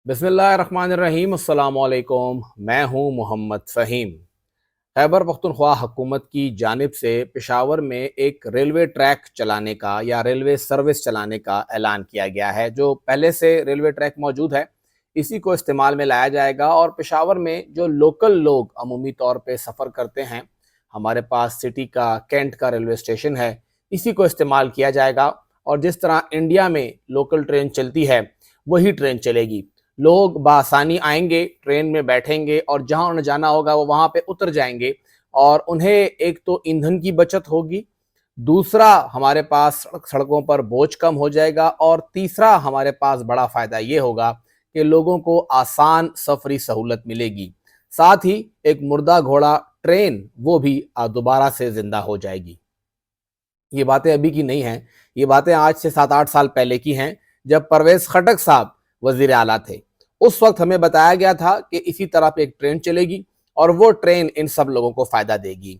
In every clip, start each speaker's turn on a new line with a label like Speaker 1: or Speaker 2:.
Speaker 1: बिस्मिल्लाहिर्रहमानिर्रहीम अस्सलाम वालेकुम। मैं हूं मोहम्मद फ़हीम। खैबर पख्तूनख्वा हुकूमत की जानिब से पेशावर में एक रेलवे ट्रैक चलाने का या रेलवे सर्विस चलाने का ऐलान किया गया है। जो पहले से रेलवे ट्रैक मौजूद है इसी को इस्तेमाल में लाया जाएगा और पेशावर में जो लोकल लोग अमूमी तौर पे सफ़र करते हैं, हमारे पास सिटी का कैंट का रेलवे स्टेशन है, इसी को इस्तेमाल किया जाएगा। और जिस तरह इंडिया में लोकल ट्रेन चलती है वही ट्रेन चलेगी। लोग बआसानी आएंगे, ट्रेन में बैठेंगे और जहां उन्हें जाना होगा वो वहां पे उतर जाएंगे और उन्हें एक तो ईंधन की बचत होगी, दूसरा हमारे पास सड़कों पर बोझ कम हो जाएगा और तीसरा हमारे पास बड़ा फायदा ये होगा कि लोगों को आसान सफरी सहूलत मिलेगी। साथ ही एक मुर्दा घोड़ा ट्रेन वो भी दोबारा से जिंदा हो जाएगी। ये बातें अभी की नहीं हैं, ये बातें आज से 7-8 साल पहले की हैं, जब परवेज खटक साहब वजीर आला थे। उस वक्त हमें बताया गया था कि इसी तरह पे एक ट्रेन चलेगी और वो ट्रेन इन सब लोगों को फायदा देगी।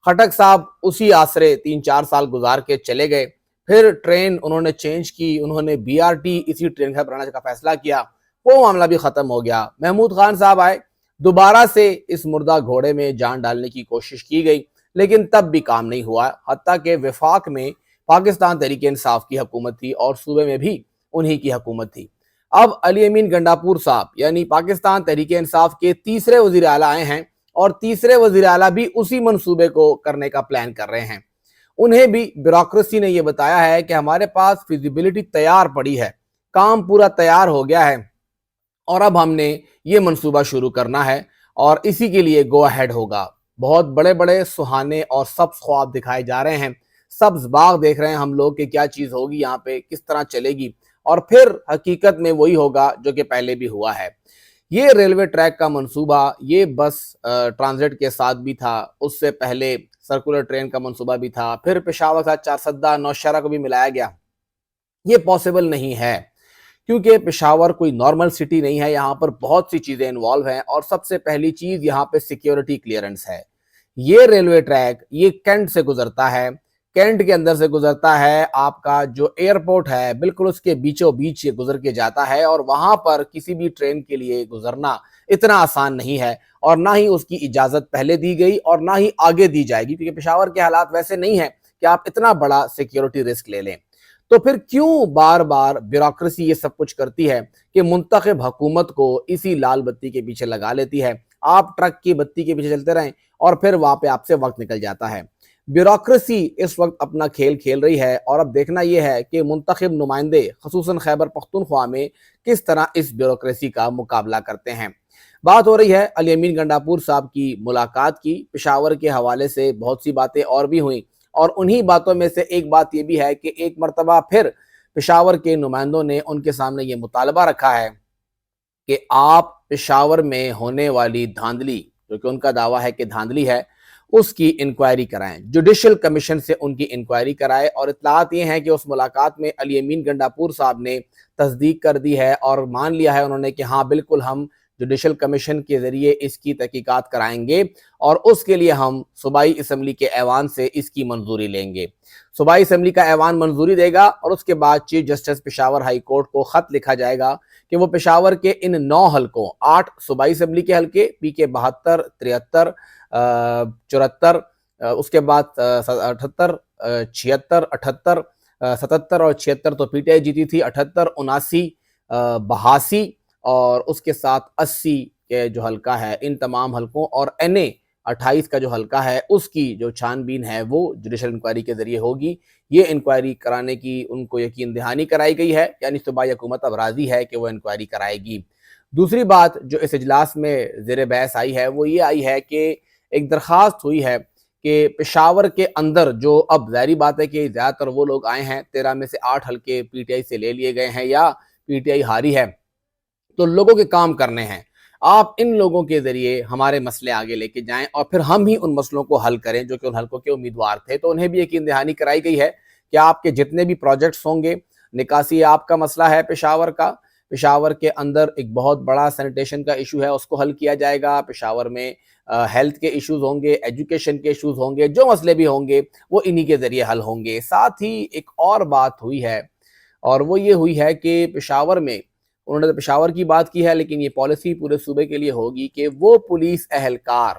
Speaker 1: खटक साहब उसी आसरे 3-4 साल गुजार के चले गए। फिर ट्रेन उन्होंने चेंज की, उन्होंने बीआरटी इसी ट्रेन का बनाने का फैसला किया, वो मामला भी खत्म हो गया। महमूद खान साहब आए, दोबारा से इस मुर्दा घोड़े में जान डालने की कोशिश की गई, लेकिन तब भी काम नहीं हुआ। हत्ता के वफाक में पाकिस्तान तहरीक इंसाफ की हुकूमत थी और सूबे में भी उन्हीं की हुकूमत थी। अब अली अमीन गंडापुर साहब यानी पाकिस्तान तहरीक इंसाफ के तीसरे वजीर आला आए हैं और तीसरे वजीर आला भी उसी मंसूबे को करने का प्लान कर रहे हैं। उन्हें भी ब्यूरोक्रेसी ने यह बताया है कि हमारे पास फिजिबिलिटी तैयार पड़ी है, काम पूरा तैयार हो गया है और अब हमने ये मंसूबा शुरू करना है और इसी के लिए गो अहेड होगा। बहुत बड़े बड़े सुहाने और सब्ज ख्वाब दिखाए जा रहे हैं, सब्ज बाग देख रहे हैं हम लोग कि क्या चीज़ होगी यहाँ पे, किस तरह चलेगी और फिर हकीकत में वही होगा जो कि पहले भी हुआ है। ये रेलवे ट्रैक का मंसूबा ये बस ट्रांजिट के साथ भी था, उससे पहले सर्कुलर ट्रेन का मंसूबा भी था, फिर पेशावर के साथ चारसद्दा नौशहरा को भी मिलाया गया। ये पॉसिबल नहीं है क्योंकि पेशावर कोई नॉर्मल सिटी नहीं है, यहाँ पर बहुत सी चीज़ें इन्वॉल्व हैं और सबसे पहली चीज़ यहाँ पे सिक्योरिटी क्लियरेंस है। ये रेलवे ट्रैक ये कैंट से गुजरता है, कैंट के अंदर से गुजरता है, आपका जो एयरपोर्ट है बिल्कुल उसके बीचों बीच ये गुजर के जाता है और वहां पर किसी भी ट्रेन के लिए गुजरना इतना आसान नहीं है और ना ही उसकी इजाजत पहले दी गई और ना ही आगे दी जाएगी, क्योंकि पेशावर के हालात वैसे नहीं है कि आप इतना बड़ा सिक्योरिटी रिस्क ले लें। तो फिर क्यों बार बार ब्यूरोक्रेसी ये सब कुछ करती है कि मुंतखब हुकूमत को इसी लाल बत्ती के पीछे लगा लेती है। आप ट्रक की बत्ती के पीछे चलते रहें और फिर वहां पे आपसे वक्त निकल जाता है। ब्यूरोक्रेसी इस वक्त अपना खेल खेल रही है और अब देखना यह है कि मुंतखब नुमाइंदे खसूसन खैबर पख्तूनख्वा में किस तरह इस ब्यूरोक्रेसी का मुकाबला करते हैं। बात हो रही है अली अमीन गंडापुर साहब की मुलाकात की, पेशावर के हवाले से बहुत सी बातें और भी हुई और उन्हीं बातों में से एक बात यह भी है कि एक मरतबा फिर पेशावर के नुमाइंदों ने उनके सामने ये मुतालबा रखा है कि आप पेशावर में होने वाली धांधली, जो कि उनका दावा है कि धांधली है, उसकी इंक्वायरी कराएं, जुडिशल कमीशन से उनकी इंक्वायरी कराएं। और इत्तलात ये हैं कि उस मुलाकात में अली अमीन गंडापुर साहब ने तस्दीक कर दी है और मान लिया है उन्होंने कि हाँ बिल्कुल हम जुडिशल कमीशन के ज़रिए इसकी तहकीकात कराएंगे और उसके लिए हम सूबाई असम्बली के ऐवान से इसकी मंजूरी लेंगे। सूबाई असम्बली का ऐवान मंजूरी देगा और उसके बाद chief justice Peshawar high court को ख़त लिखा जाएगा कि वो पेशावर के इन 9 हल्कों, 8 सूबाई असम्बली के हल्के PK 72, 73, 74, उसके बाद 78, 76, 78, 77 और 76 तो PTI जीती थी, 78, 79, 82 और उसके साथ 80 के जो हल्का है, इन तमाम हल्कों और NA 28 का जो हल्का है उसकी जो छानबीन है वो जुडिशल इंक्वायरी के जरिए होगी। ये इंक्वायरी कराने की उनको यकीन दहानी कराई गई है, यानी सूबाई हुकूमत अब राजी है कि वो इंक्वायरी कराएगी। दूसरी बात जो इस इजलास में ज़ेर बहस आई है वो ये आई है कि एक दरख्वास्त हुई है कि पेशावर के अंदर जो, अब ज़ाहिरी बात है कि ज़्यादातर वो लोग आए हैं, 13 में से 8 हल्के PTI से ले लिए गए हैं या PTI हारी है, तो लोगों के काम करने हैं। आप इन लोगों के जरिए हमारे मसले आगे लेके जाएं और फिर हम ही उन मसलों को हल करें जो कि उन हल्कों के उम्मीदवार थे। तो उन्हें भी यकीन दहानी कराई गई है कि आपके जितने भी प्रोजेक्ट्स होंगे, निकासी आपका मसला है पेशावर का, पेशावर के अंदर एक बहुत बड़ा सैनिटेशन का इशू है उसको हल किया जाएगा, पेशावर में हेल्थ के इश्यूज होंगे, एजुकेशन के इश्यूज होंगे, जो मसले भी होंगे वो इन्हीं के जरिए हल होंगे। साथ ही एक और बात हुई है और वो ये हुई है कि पेशावर में انہوں نے پشاور کی بات کی ہے، لیکن یہ پالیسی پورے صوبے کے لیے ہوگی کہ وہ پولیس اہلکار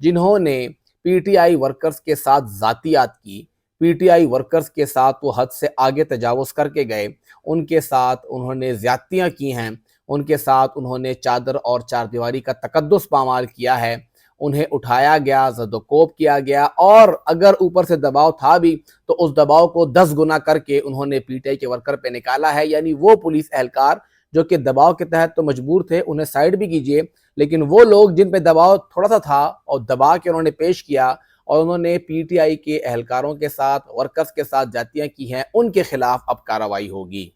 Speaker 1: جنہوں نے پی ٹی آئی ورکرز کے ساتھ ذاتیات کی، پی ٹی آئی ورکرز کے ساتھ وہ حد سے آگے تجاوز کر کے گئے، ان کے ساتھ انہوں نے زیادتیاں کی ہیں، ان کے ساتھ انہوں نے چادر اور چار دیواری کا تقدس پامال کیا ہے، انہیں اٹھایا گیا، زد و کوب کیا گیا، اور اگر اوپر سے دباؤ تھا بھی تو اس دباؤ کو 10 گنا کر کے انہوں نے پی ٹی آئی کے ورکر پہ نکالا ہے۔ یعنی وہ پولیس اہلکار جو کہ دباؤ کے تحت تو مجبور تھے، انہیں سائیڈ بھی کیجئے، لیکن وہ لوگ جن پہ دباؤ تھوڑا سا تھا اور دبا کے انہوں نے پیش کیا اور انہوں نے پی ٹی آئی کے اہلکاروں کے ساتھ، ورکرز کے ساتھ جاتیاں کی ہیں، ان کے خلاف اب کارروائی ہوگی۔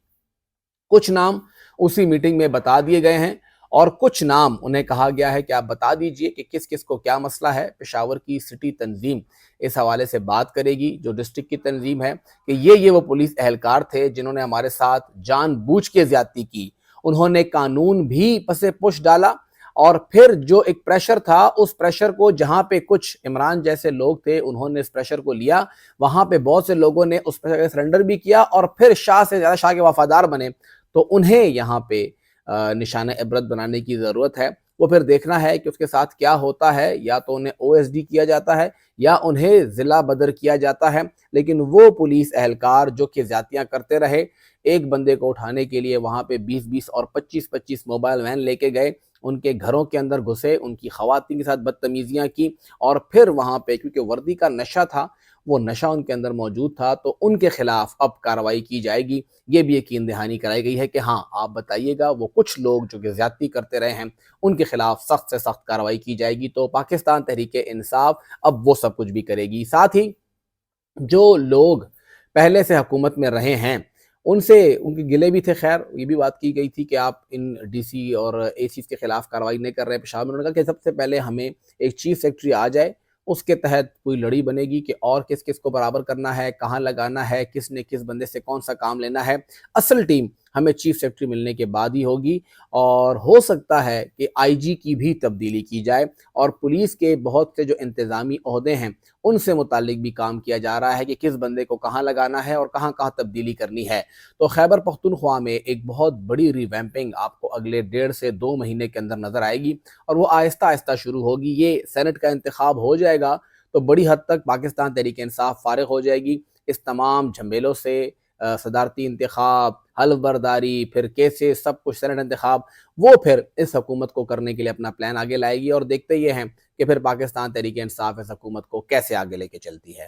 Speaker 1: کچھ نام اسی میٹنگ میں بتا دیے گئے ہیں اور کچھ نام انہیں کہا گیا ہے کہ آپ بتا دیجئے کہ کس کس کو کیا مسئلہ ہے۔ پشاور کی سٹی تنظیم اس حوالے سے بات کرے گی، جو ڈسٹرکٹ کی تنظیم ہے، کہ یہ وہ پولیس اہلکار تھے جنہوں نے ہمارے ساتھ جان بوجھ کے زیادتی کی، انہوں نے قانون بھی پسے پش ڈالا، اور پھر جو ایک پریشر تھا، اس پریشر کو جہاں پہ کچھ عمران جیسے لوگ تھے انہوں نے اس پریشر کو لیا، وہاں پہ بہت سے لوگوں نے اس پریشر کا سرنڈر بھی کیا اور پھر شاہ سے زیادہ شاہ کے وفادار بنے، تو انہیں یہاں پہ نشانہ عبرت بنانے کی ضرورت ہے۔ وہ پھر دیکھنا ہے کہ اس کے ساتھ کیا ہوتا ہے، یا تو انہیں او ایس ڈی کیا جاتا ہے یا انہیں ضلع بدر کیا جاتا ہے، لیکن وہ پولیس اہلکار جو کہ زیادتیاں کرتے رہے، ایک بندے کو اٹھانے کے لیے وہاں پہ 20 اور 25 موبائل وین لے کے گئے، ان کے گھروں کے اندر گھسے، ان کی خواتین کے ساتھ بدتمیزیاں کی، اور پھر وہاں پہ کیونکہ وردی کا نشہ تھا، وہ نشہ ان کے اندر موجود تھا، تو ان کے خلاف اب کارروائی کی جائے گی۔ یہ بھی یقین دہانی کرائی گئی ہے کہ ہاں آپ بتائیے گا وہ کچھ لوگ جو کہ زیادتی کرتے رہے ہیں ان کے خلاف سخت سے سخت کارروائی کی جائے گی۔ تو پاکستان تحریک انصاف اب وہ سب کچھ بھی کرے گی۔ ساتھ ہی جو لوگ پہلے سے حکومت میں رہے ہیں ان سے ان کے گلے بھی تھے، خیر یہ بھی بات کی گئی تھی کہ آپ ان ڈی سی اور اے سیز کے خلاف کارروائی نہیں کر رہے پشاور میں، انہوں نے کہا کہ سب سے پہلے ہمیں ایک چیف سیکرٹری آ جائے، اس کے تحت کوئی لڑی بنے گی کہ اور کس کس کو برابر کرنا ہے، کہاں لگانا ہے، کس نے کس بندے سے کون سا کام لینا ہے۔ اصل ٹیم ہمیں چیف سیکرٹری ملنے کے بعد ہی ہوگی، اور ہو سکتا ہے کہ آئی جی کی بھی تبدیلی کی جائے، اور پولیس کے بہت سے جو انتظامی عہدے ہیں ان سے متعلق بھی کام کیا جا رہا ہے کہ کس بندے کو کہاں لگانا ہے اور کہاں کہاں تبدیلی کرنی ہے۔ تو خیبر پختونخوا میں ایک بہت بڑی ریویمپنگ آپ کو اگلے 1.5 سے 2 مہینے کے اندر نظر آئے گی، اور وہ آہستہ آہستہ شروع ہوگی۔ یہ سینٹ کا انتخاب ہو جائے گا تو بڑی حد تک پاکستان تحریک انصاف فارغ ہو جائے گی اس تمام جھمیلوں سے، صدارتی انتخاب، حلف برداری، پھر کیسز، سب کچھ سینٹ انتخاب، وہ پھر اس حکومت کو کرنے کے لیے اپنا پلان آگے لائے گی، اور دیکھتے یہ ہیں کہ پھر پاکستان تحریک انصاف اس حکومت کو کیسے آگے لے کے چلتی ہے۔